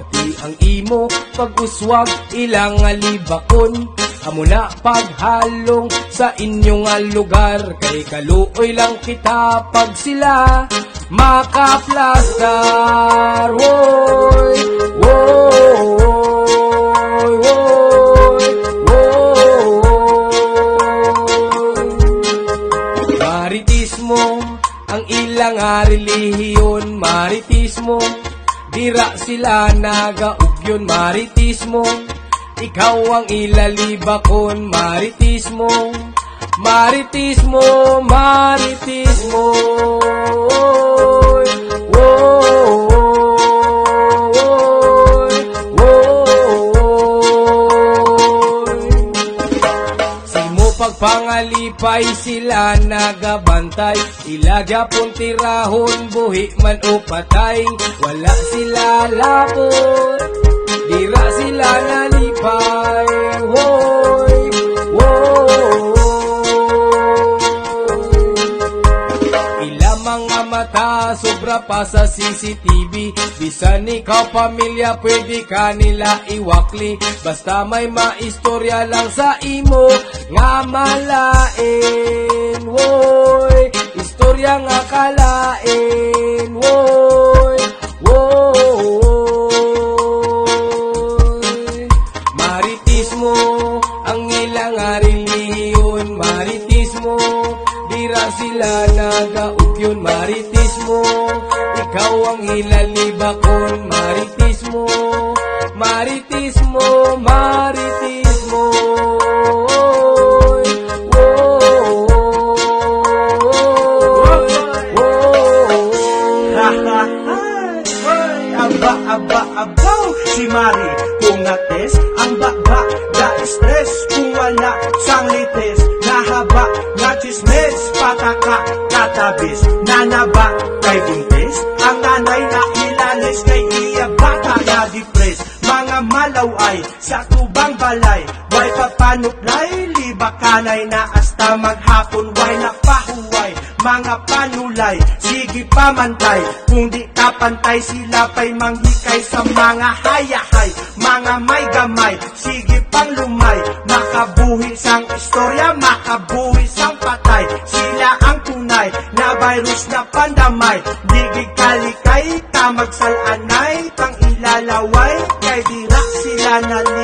pati ang imo pag-uswag ilang alibakon. Amo na paghalong sa inyong lugar, kay kaluoy lang kita pag sila makaplastar. Woy, woy, woy, woy. Maritismo ang ilang relihiyon, maritismo dira sila nagaugyon, maritismo ikaw ang ilalibakon, maritismo, maritismo, maritismo. Woy, woy, woy. Simo pagpangalipay sila nagabantay, ilagya pong tirahon, buhi man o patay, wala sila labot, dira sila nalipay. Woy, woy. Ila mga mata sobra pa sa CCTV, bisan ikaw pamilya pwede ka nila iwakli, basta may maistorya lang sa imo nga malain. Woy, istorya nga kalain. Woy, woy. Maritismo ang ilang relihiyon, maritismo dira sila nagaugyon, maritismo ikaw ang ilalibakon, maritismo, maritismo, maritismo. Woy, woy, woy. Aba, aba, abaw, si Mari kung nates, ang baba, da stress, kung wala sang lites, nahaba, na chismes, pataka, katabis, nanaba, kay buntis, ang nanay na ilalis, kay iya bata na depres, mga malaway, sa tubang balay, way papanuklay, libakanay na hasta maghapon, way napahuway, mga panulay, sige pamantay, kung di kapantay sila pa'y manghikay sa mga hayahay, mga may gamay, sige pang lumay, makabuhi sang istorya, makabuhi sang patay, sila ang tunay, na virus na pandamay, digig kalikay, tamag salanay, pang ilalaway, kay dira sila nali